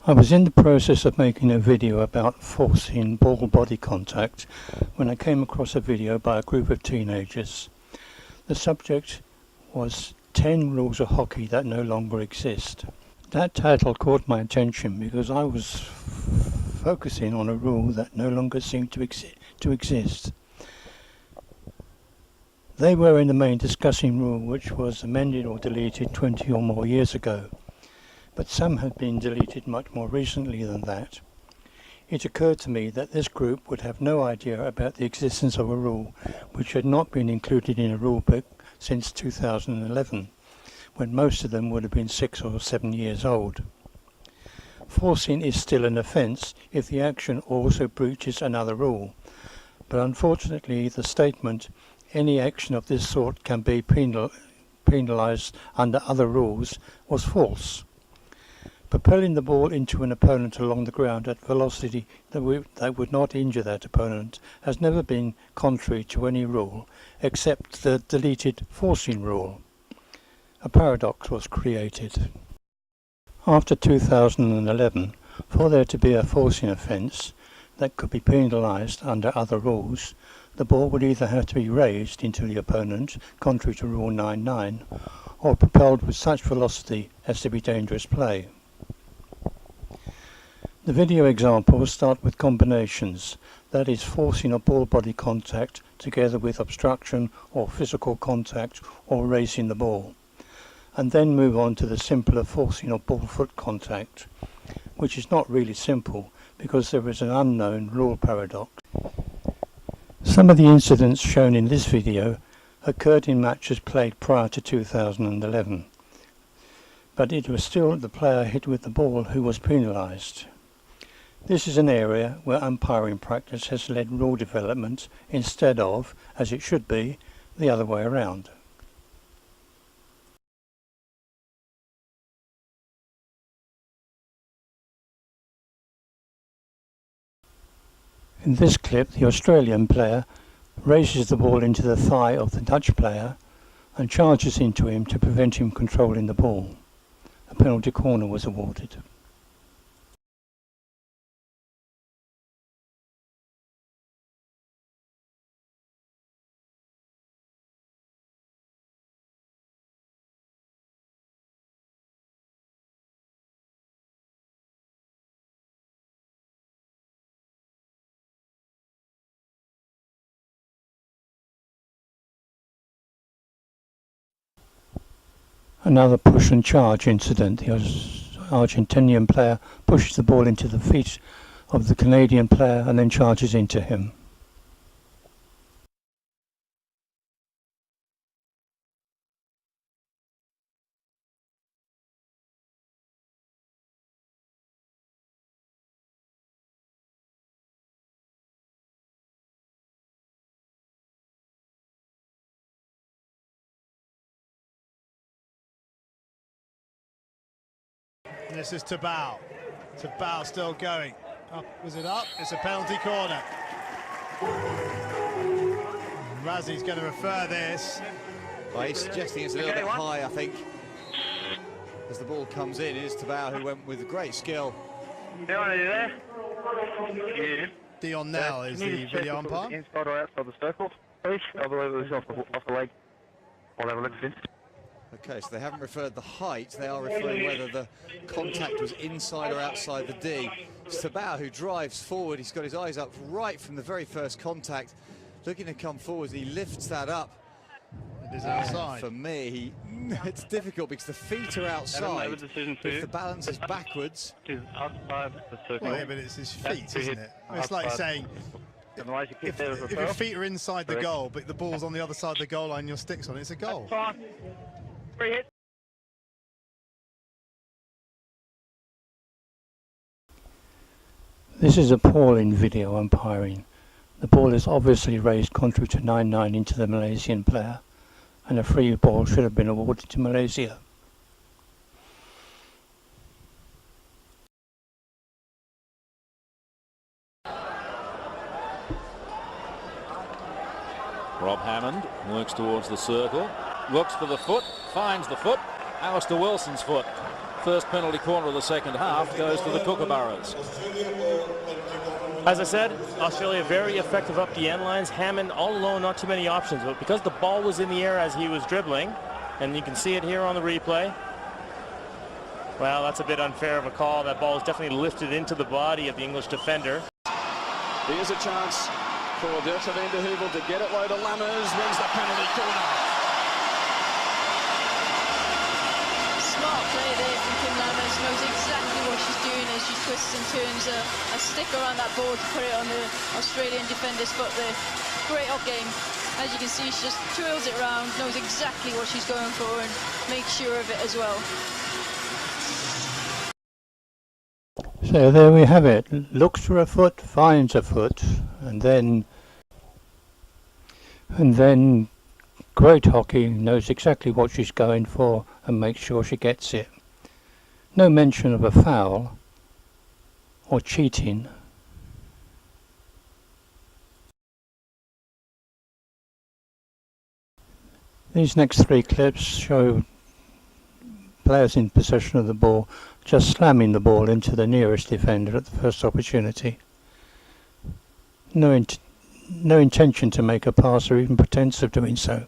I was in the process of making a video about forcing ball-body contact when I came across a video by a group of teenagers. The subject was 10 rules of hockey that no longer exist. That title caught my attention because I was focusing on a rule that no longer seemed to exist. They were in the main discussing rule which was amended or deleted 20 or more years ago, but some have been deleted much more recently than that. It occurred to me that this group would have no idea about the existence of a rule which had not been included in a rule book since 2011, when most of them would have been 6 or 7 years old. Forcing is still an offence if the action also breaches another rule, but unfortunately the statement "any action of this sort can be penalised under other rules" was false. Propelling the ball into an opponent along the ground at velocity that would not injure that opponent has never been contrary to any rule except the deleted forcing rule. A paradox was created. After 2011, for there to be a forcing offence that could be penalised under other rules, the ball would either have to be raised into the opponent, contrary to Rule 9.9, or propelled with such velocity as to be dangerous play. The video examples start with combinations, that is, forcing a ball-body contact together with obstruction or physical contact or raising the ball, and then move on to the simpler forcing of ball-foot contact, which is not really simple because there is an unknown rule paradox. Some of the incidents shown in this video occurred in matches played prior to 2011, but it was still the player hit with the ball who was penalised. This is an area where umpiring practice has led rule development instead of, as it should be, the other way around. In this clip, the Australian player raises the ball into the thigh of the Dutch player and charges into him to prevent him controlling the ball. A penalty corner was awarded. Another push and charge incident. The Argentinian player pushes the ball into the feet of the Canadian player and then charges into him. This is Tabao. Tabao still going. Up, was it up? It's a penalty corner. Razi's going to refer this. Well, he's suggesting it's a little bit high, I think. As the ball comes in, it is Tabao who went with great skill. Dion, are you there? Yeah. Dion Nell is the video umpire. Inside or outside the circle, please. I believe it was off the leg. I'll have a look at it. Okay, so they haven't referred the height, they are referring whether the contact was inside or outside the D. It's Tabao who drives forward, he's got his eyes up right from the very first contact, looking to come forward, he lifts that up. It is outside. For me, it's difficult because the feet are outside, if the balance is backwards. Outside the circle. Well, yeah, but it's his feet, isn't it? It's like saying, if your feet are inside the goal, but the ball's on the other side of the goal line, your stick's on it, it's a goal. Free hit. This is appalling video umpiring. The ball is obviously raised contrary to 9.9 into the Malaysian player, and a free ball should have been awarded to Malaysia. Rob Hammond works towards the circle, looks for the foot, finds the foot, Alistair Wilson's foot. first penalty corner of the second half goes to the Kookaburras. As I said, Australia very effective up the end lines. Hammond all alone, not too many options, but because the ball was in the air as he was dribbling, and you can see it here on the replay. Well, that's a bit unfair of a call. That ball is definitely lifted into the body of the English defender. Here's a chance for Dirk van der Heuvel to get it low to Lammers, wins the penalty corner. Smart play there from Kim Lammers, knows exactly what she's doing as she twists and turns a stick around that ball to put it on the Australian defender's foot there. Great up game. As you can see, she just twirls it around, knows exactly what she's going for and makes sure of it as well. So there we have it. Looks for a foot, finds a foot, and then great hockey, knows exactly what she's going for and makes sure she gets it. No mention of a foul or cheating. These next three clips show players in possession of the ball just slamming the ball into the nearest defender at the first opportunity. No intention to make a pass or even pretense of doing so.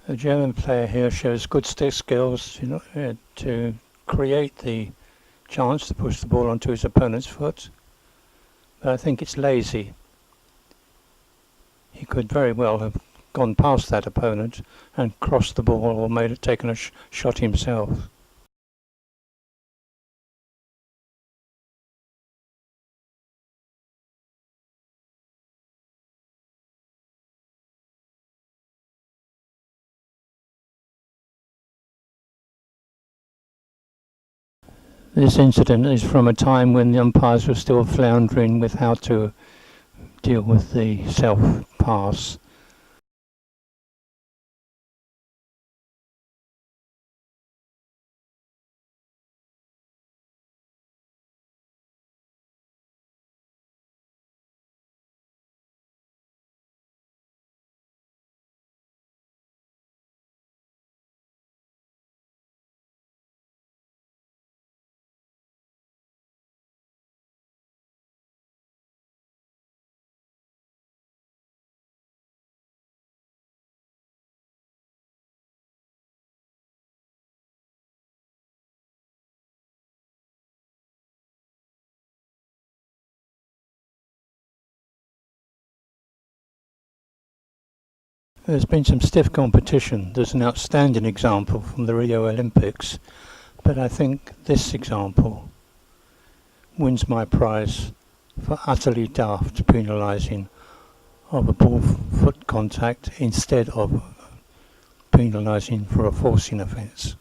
The German player here shows good stick skills to create the chance to push the ball onto his opponent's foot, but I think it's lazy. He could very well have gone past that opponent and crossed the ball or taken a shot himself. This incident is from a time when the umpires were still floundering with how to deal with the self-pass. There's been some stiff competition. There's an outstanding example from the Rio Olympics, but I think this example wins my prize for utterly daft penalising of a ball-foot contact instead of penalising for a forcing offence.